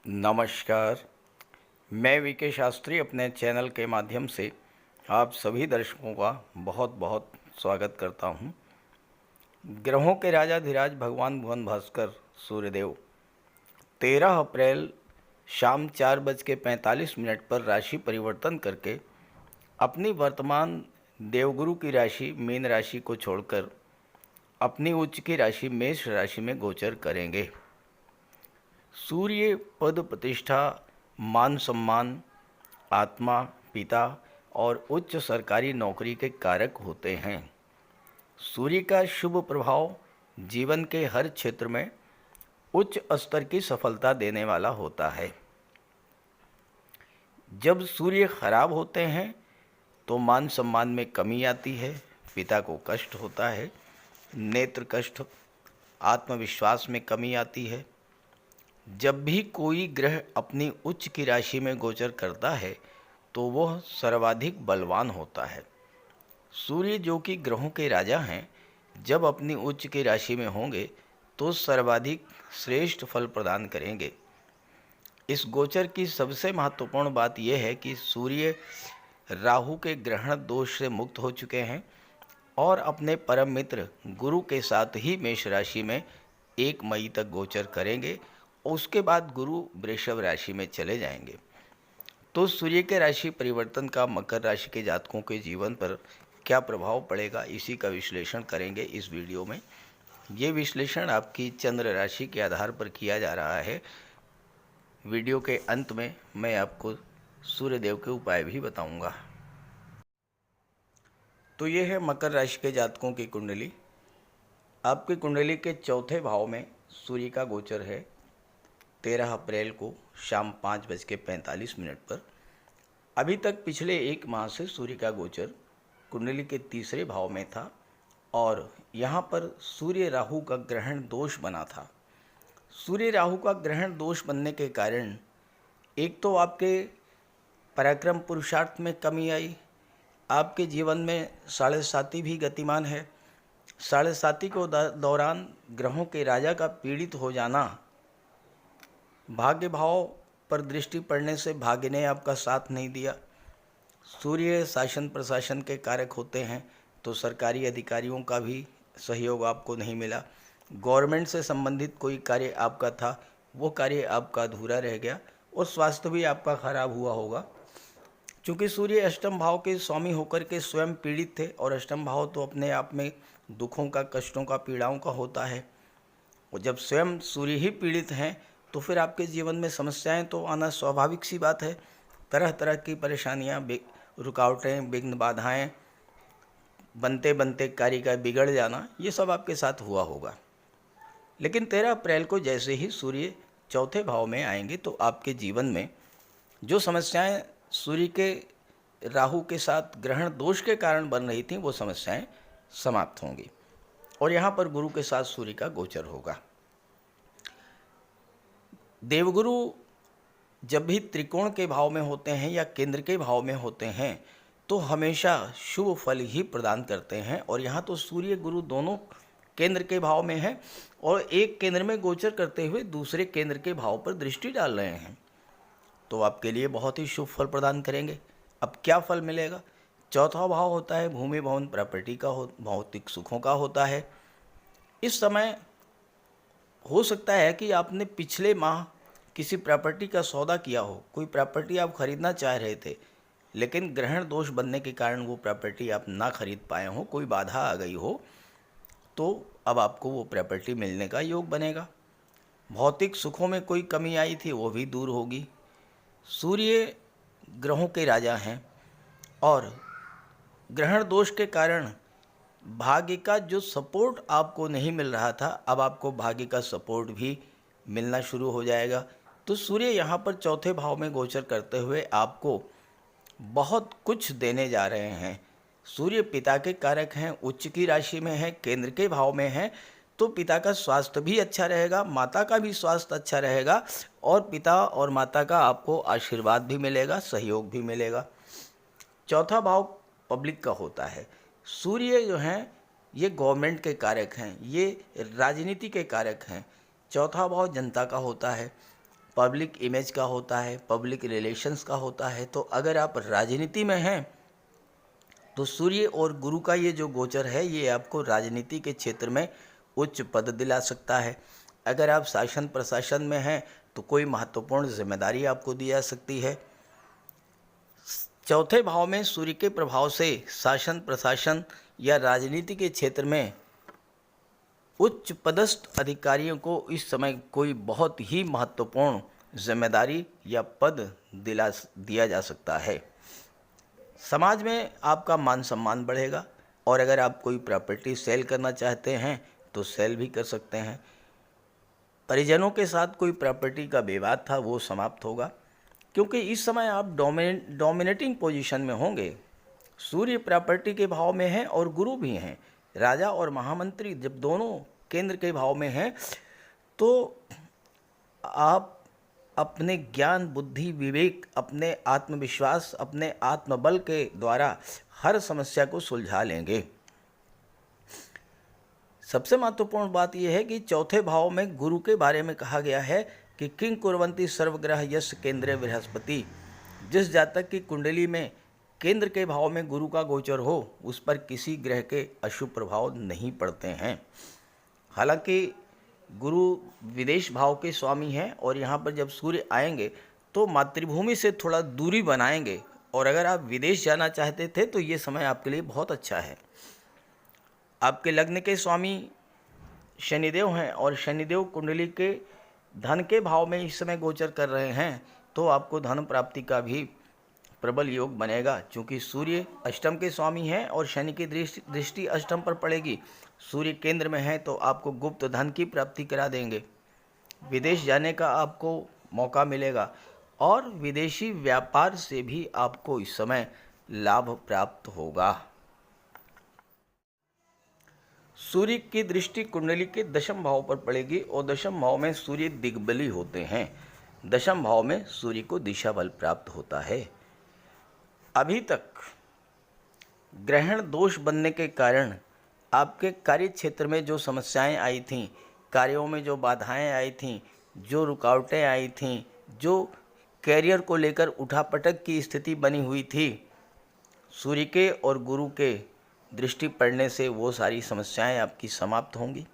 नमस्कार। मैं वीके शास्त्री अपने चैनल के माध्यम से आप सभी दर्शकों का बहुत बहुत स्वागत करता हूं। ग्रहों के राजाधिराज भगवान भुवन भास्कर सूर्यदेव 13 अप्रैल शाम 4:45 पर राशि परिवर्तन करके अपनी वर्तमान देवगुरु की राशि मीन राशि को छोड़कर अपनी उच्च की राशि मेष राशि में गोचर करेंगे। सूर्य पद प्रतिष्ठा, मान सम्मान, आत्मा, पिता और उच्च सरकारी नौकरी के कारक होते हैं। सूर्य का शुभ प्रभाव जीवन के हर क्षेत्र में उच्च स्तर की सफलता देने वाला होता है। जब सूर्य खराब होते हैं तो मान सम्मान में कमी आती है, पिता को कष्ट होता है, नेत्र कष्ट, आत्मविश्वास में कमी आती है। जब भी कोई ग्रह अपनी उच्च की राशि में गोचर करता है तो वह सर्वाधिक बलवान होता है। सूर्य जो कि ग्रहों के राजा हैं, जब अपनी उच्च की राशि में होंगे तो सर्वाधिक श्रेष्ठ फल प्रदान करेंगे। इस गोचर की सबसे महत्वपूर्ण बात यह है कि सूर्य राहु के ग्रहण दोष से मुक्त हो चुके हैं और अपने परम मित्र गुरु के साथ ही मेष राशि में 1 मई तक गोचर करेंगे। उसके बाद गुरु वृषभ राशि में चले जाएंगे। तो सूर्य के राशि परिवर्तन का मकर राशि के जातकों के जीवन पर क्या प्रभाव पड़ेगा, इसी का विश्लेषण करेंगे इस वीडियो में। ये विश्लेषण आपकी चंद्र राशि के आधार पर किया जा रहा है। वीडियो के अंत में मैं आपको सूर्यदेव के उपाय भी बताऊंगा। तो ये है मकर राशि के जातकों की कुंडली। आपकी कुंडली के चौथे भाव में सूर्य का गोचर है 13 अप्रैल को शाम 5:45 पर। अभी तक पिछले 1 माह से सूर्य का गोचर कुंडली के तीसरे भाव में था और यहाँ पर सूर्य राहु का ग्रहण दोष बना था। सूर्य राहु का ग्रहण दोष बनने के कारण एक तो आपके पराक्रम पुरुषार्थ में कमी आई, आपके जीवन में साढ़े साती भी गतिमान है। साढ़े साती को दौरान ग्रहों के राजा का पीड़ित हो जाना, भाग्य भाव पर दृष्टि पड़ने से भाग्य ने आपका साथ नहीं दिया। सूर्य शासन प्रशासन के कारक होते हैं तो सरकारी अधिकारियों का भी सहयोग आपको नहीं मिला। गवर्नमेंट से संबंधित कोई कार्य आपका था, वो कार्य आपका अधूरा रह गया और स्वास्थ्य भी आपका खराब हुआ होगा। चूँकि सूर्य अष्टम भाव के स्वामी होकर के स्वयं पीड़ित थे और अष्टम भाव तो अपने आप में दुखों का, कष्टों का, पीड़ाओं का होता है। और जब स्वयं सूर्य ही पीड़ित हैं तो फिर आपके जीवन में समस्याएं तो आना स्वाभाविक सी बात है। तरह तरह की परेशानियां, रुकावटें, विघ्न, बाधाएं, बनते बनते कार्य का बिगड़ जाना, ये सब आपके साथ हुआ होगा। लेकिन 13 अप्रैल को जैसे ही सूर्य चौथे भाव में आएंगे तो आपके जीवन में जो समस्याएं सूर्य के राहु के साथ ग्रहण दोष के कारण बन रही थी, वो समस्याएं समाप्त होंगी और यहाँ पर गुरु के साथ सूर्य का गोचर होगा। देवगुरु जब भी त्रिकोण के भाव में होते हैं या केंद्र के भाव में होते हैं तो हमेशा शुभ फल ही प्रदान करते हैं और यहाँ तो सूर्य गुरु दोनों केंद्र के भाव में हैं और एक केंद्र में गोचर करते हुए दूसरे केंद्र के भाव पर दृष्टि डाल रहे हैं, तो आपके लिए बहुत ही शुभ फल प्रदान करेंगे। अब क्या फल मिलेगा? चौथा भाव होता है भूमि भवन प्रॉपर्टी का, भौतिक सुखों का होता है। इस समय हो सकता है कि आपने पिछले माह किसी प्रॉपर्टी का सौदा किया हो, कोई प्रॉपर्टी आप खरीदना चाह रहे थे लेकिन ग्रहण दोष बनने के कारण वो प्रॉपर्टी आप ना खरीद पाए हो, कोई बाधा आ गई हो, तो अब आपको वो प्रॉपर्टी मिलने का योग बनेगा। भौतिक सुखों में कोई कमी आई थी, वो भी दूर होगी। सूर्य ग्रहों के राजा हैं और ग्रहण दोष के कारण भाग्य का जो सपोर्ट आपको नहीं मिल रहा था, अब आपको भाग्य का सपोर्ट भी मिलना शुरू हो जाएगा। तो सूर्य यहाँ पर चौथे भाव में गोचर करते हुए आपको बहुत कुछ देने जा रहे हैं। सूर्य पिता के कारक हैं, उच्च की राशि में है, केंद्र के भाव में है, तो पिता का स्वास्थ्य भी अच्छा रहेगा, माता का भी स्वास्थ्य अच्छा रहेगा और पिता और माता का आपको आशीर्वाद भी मिलेगा, सहयोग भी मिलेगा। चौथा भाव पब्लिक का होता है। सूर्य जो हैं ये गवर्नमेंट के कारक हैं, ये राजनीति के कारक हैं। चौथा भाव जनता का होता है। पब्लिक इमेज का होता है, पब्लिक रिलेशंस का होता है। तो अगर आप राजनीति में हैं तो सूर्य और गुरु का ये जो गोचर है ये आपको राजनीति के क्षेत्र में उच्च पद दिला सकता है। अगर आप शासन प्रशासन में हैं तो कोई महत्वपूर्ण जिम्मेदारी आपको दी जा सकती है। चौथे भाव में सूर्य के प्रभाव से शासन प्रशासन या राजनीति के क्षेत्र में उच्च पदस्थ अधिकारियों को इस समय कोई बहुत ही महत्वपूर्ण जिम्मेदारी या पद दिया जा सकता है। समाज में आपका मान सम्मान बढ़ेगा और अगर आप कोई प्रॉपर्टी सेल करना चाहते हैं तो सेल भी कर सकते हैं। परिजनों के साथ कोई प्रॉपर्टी का विवाद था वो समाप्त होगा, क्योंकि इस समय आप डोमिनेटिंग पोजीशन में होंगे। सूर्य प्रॉपर्टी के भाव में है और गुरु भी हैं। राजा और महामंत्री जब दोनों केंद्र के भाव में हैं तो आप अपने ज्ञान, बुद्धि, विवेक, अपने आत्मविश्वास, अपने आत्मबल के द्वारा हर समस्या को सुलझा लेंगे। सबसे महत्वपूर्ण बात यह है कि चौथे भाव में गुरु के बारे में कहा गया है कि किंग कुर्वन्ति सर्वग्रह यश केंद्रे बृहस्पति। जिस जातक की कुंडली में केंद्र के भाव में गुरु का गोचर हो उस पर किसी ग्रह के अशुभ प्रभाव नहीं पड़ते हैं। हालांकि गुरु विदेश भाव के स्वामी हैं और यहाँ पर जब सूर्य आएंगे तो मातृभूमि से थोड़ा दूरी बनाएंगे, और अगर आप विदेश जाना चाहते थे तो ये समय आपके लिए बहुत अच्छा है। आपके लग्न के स्वामी शनिदेव हैं और शनिदेव कुंडली के धन के भाव में इस समय गोचर कर रहे हैं, तो आपको धन प्राप्ति का भी प्रबल योग बनेगा। चूँकि सूर्य अष्टम के स्वामी हैं और शनि की दृष्टि अष्टम पर पड़ेगी, सूर्य केंद्र में है तो आपको गुप्त धन की प्राप्ति करा देंगे। विदेश जाने का आपको मौका मिलेगा और विदेशी व्यापार से भी आपको इस समय लाभ प्राप्त होगा। सूर्य की दृष्टि कुंडली के दशम भाव पर पड़ेगी और दशम भाव में सूर्य दिग्बली होते हैं। दशम भाव में सूर्य को दिशा बल प्राप्त होता है। अभी तक ग्रहण दोष बनने के कारण आपके कार्य क्षेत्र में जो समस्याएं आई थीं, कार्यों में जो बाधाएं आई थीं, जो रुकावटें आई थीं, जो कैरियर को लेकर उठापटक की स्थिति बनी हुई थी, सूर्य के और गुरु के दृष्टि पड़ने से वो सारी समस्याएं आपकी समाप्त होंगी।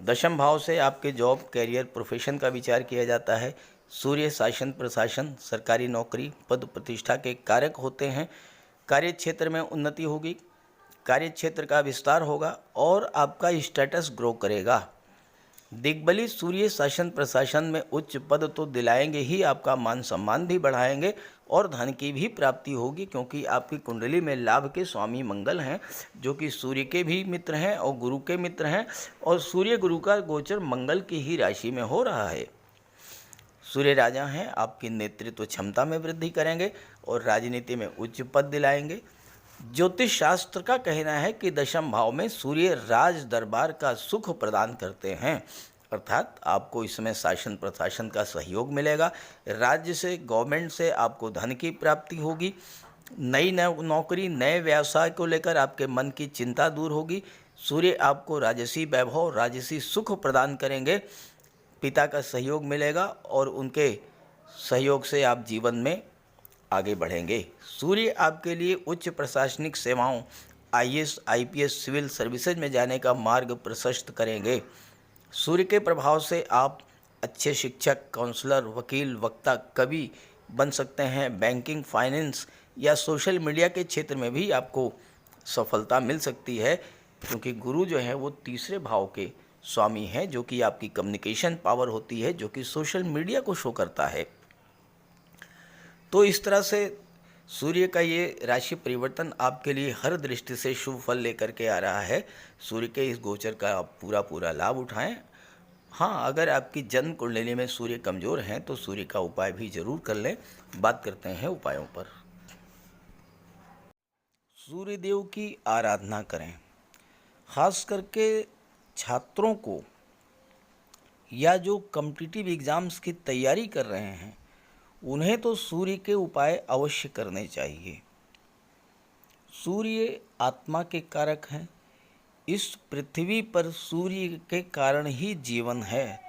दशम भाव से आपके जॉब, कैरियर, प्रोफेशन का विचार किया जाता है। सूर्य शासन प्रशासन, सरकारी नौकरी, पद प्रतिष्ठा के कारक होते हैं। कार्य क्षेत्र में उन्नति होगी, कार्य क्षेत्र का विस्तार होगा और आपका स्टेटस ग्रो करेगा। दिग्बली सूर्य शासन प्रशासन में उच्च पद तो दिलाएंगे ही, आपका मान सम्मान भी बढ़ाएंगे और धन की भी प्राप्ति होगी, क्योंकि आपकी कुंडली में लाभ के स्वामी मंगल हैं, जो कि सूर्य के भी मित्र हैं और गुरु के मित्र हैं, और सूर्य गुरु का गोचर मंगल की ही राशि में हो रहा है। सूर्य राजा हैं, आपकी नेतृत्व क्षमता में वृद्धि करेंगे और राजनीति में उच्च पद दिलाएंगे। ज्योतिष शास्त्र का कहना है कि दशम भाव में सूर्य राज दरबार का सुख प्रदान करते हैं, अर्थात आपको इसमें शासन प्रशासन का सहयोग मिलेगा। राज्य से, गवर्नमेंट से आपको धन की प्राप्ति होगी। नई नौकरी, नए व्यवसाय को लेकर आपके मन की चिंता दूर होगी। सूर्य आपको राजसी वैभव, राजसी सुख प्रदान करेंगे। पिता का सहयोग मिलेगा और उनके सहयोग से आप जीवन में आगे बढ़ेंगे। सूर्य आपके लिए उच्च प्रशासनिक सेवाओं, आईएएस, आईपीएस, सिविल सर्विसेज में जाने का मार्ग प्रशस्त करेंगे। सूर्य के प्रभाव से आप अच्छे शिक्षक, काउंसलर, वकील, वक्ता, कवि बन सकते हैं। बैंकिंग, फाइनेंस या सोशल मीडिया के क्षेत्र में भी आपको सफलता मिल सकती है, क्योंकि गुरु जो है वो तीसरे भाव के स्वामी हैं, जो कि आपकी कम्युनिकेशन पावर होती है, जो कि सोशल मीडिया को शो करता है। तो इस तरह से सूर्य का ये राशि परिवर्तन आपके लिए हर दृष्टि से शुभ फल लेकर के आ रहा है। सूर्य के इस गोचर का आप पूरा लाभ उठाएं। हाँ, अगर आपकी जन्म कुंडली में सूर्य कमज़ोर हैं तो सूर्य का उपाय भी जरूर कर लें। बात करते हैं उपायों पर। सूर्य देव की आराधना करें। खास करके छात्रों को या जो कॉम्पिटिटिव एग्ज़ाम्स की तैयारी कर रहे हैं उन्हें तो सूर्य के उपाय अवश्य करने चाहिए। सूर्य आत्मा के कारक हैं। इस पृथ्वी पर सूर्य के कारण ही जीवन है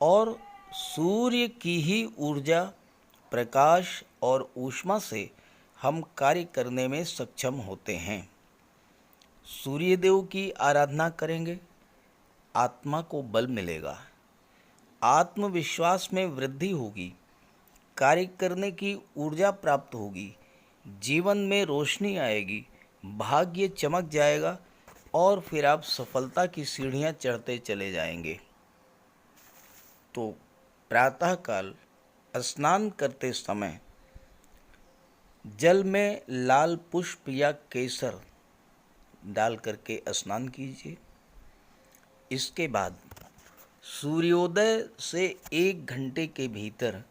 और सूर्य की ही ऊर्जा, प्रकाश और ऊष्मा से हम कार्य करने में सक्षम होते हैं। सूर्य देव की आराधना करेंगे, आत्मा को बल मिलेगा, आत्मविश्वास में वृद्धि होगी, कार्य करने की ऊर्जा प्राप्त होगी, जीवन में रोशनी आएगी, भाग्य चमक जाएगा और फिर आप सफलता की सीढ़ियां चढ़ते चले जाएंगे। तो प्रातःकाल स्नान करते समय जल में लाल पुष्प या केसर डाल करके स्नान कीजिए। इसके बाद सूर्योदय से 1 घंटे के भीतर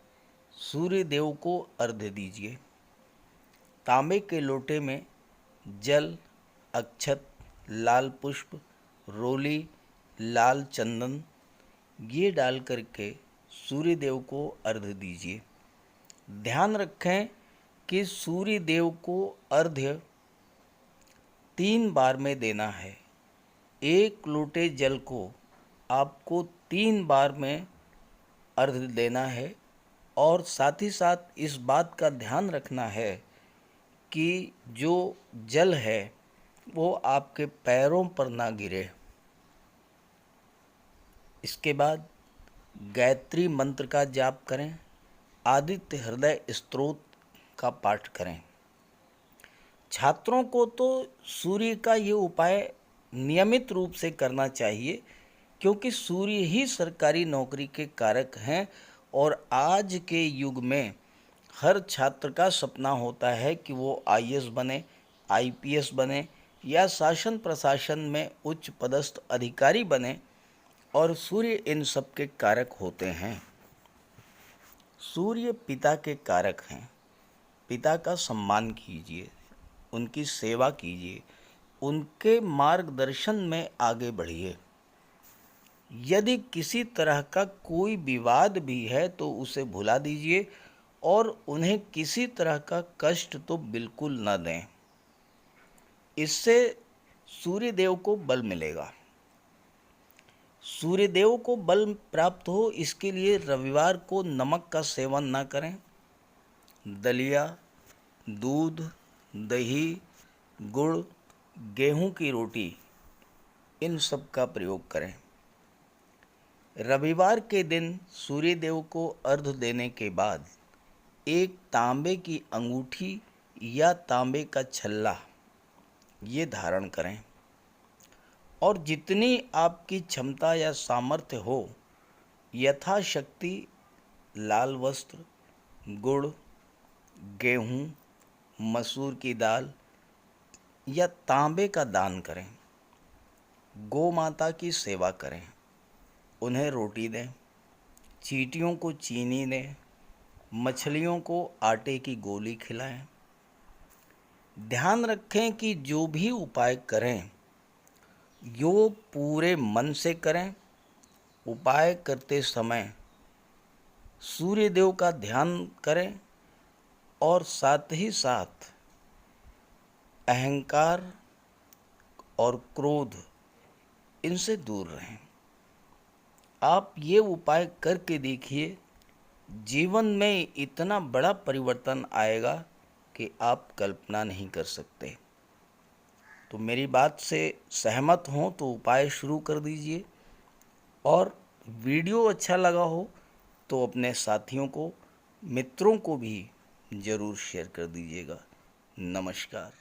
सूर्य देव को अर्घ्य दीजिए। तांबे के लोटे में जल, अक्षत, लाल पुष्प, रोली, लाल चंदन ये डाल करके सूर्य देव को अर्घ्य दीजिए। ध्यान रखें कि सूर्य देव को अर्घ्य 3 बार में देना है। 1 लोटे जल को आपको 3 बार में अर्घ्य देना है और साथ ही साथ इस बात का ध्यान रखना है कि जो जल है वो आपके पैरों पर ना गिरे। इसके बाद गायत्री मंत्र का जाप करें, आदित्य हृदय स्तोत्र का पाठ करें। छात्रों को तो सूर्य का ये उपाय नियमित रूप से करना चाहिए, क्योंकि सूर्य ही सरकारी नौकरी के कारक हैं और आज के युग में हर छात्र का सपना होता है कि वो आईएएस बने, आईपीएस बने या शासन प्रशासन में उच्च पदस्थ अधिकारी बने, और सूर्य इन सब के कारक होते हैं। सूर्य पिता के कारक हैं। पिता का सम्मान कीजिए, उनकी सेवा कीजिए, उनके मार्गदर्शन में आगे बढ़िए। यदि किसी तरह का कोई विवाद भी है तो उसे भुला दीजिए और उन्हें किसी तरह का कष्ट तो बिल्कुल न दें। इससे सूर्यदेव को बल मिलेगा। सूर्यदेव को बल प्राप्त हो, इसके लिए रविवार को नमक का सेवन ना करें। दलिया, दूध, दही, गुड़, गेहूं की रोटी इन सब का प्रयोग करें। रविवार के दिन सूर्यदेव को अर्घ्य देने के बाद एक तांबे की अंगूठी या तांबे का छल्ला ये धारण करें और जितनी आपकी क्षमता या सामर्थ्य हो यथाशक्ति लाल वस्त्र, गुड़, गेहूं, मसूर की दाल या तांबे का दान करें। गौ माता की सेवा करें, उन्हें रोटी दें, चींटियों को चीनी दें, मछलियों को आटे की गोली खिलाएं। ध्यान रखें कि जो भी उपाय करें यो पूरे मन से करें। उपाय करते समय सूर्यदेव का ध्यान करें और साथ ही साथ अहंकार और क्रोध इनसे दूर रहें। आप ये उपाय करके देखिए, जीवन में इतना बड़ा परिवर्तन आएगा कि आप कल्पना नहीं कर सकते। तो मेरी बात से सहमत हों तो उपाय शुरू कर दीजिए, और वीडियो अच्छा लगा हो तो अपने साथियों को, मित्रों को भी ज़रूर शेयर कर दीजिएगा। नमस्कार।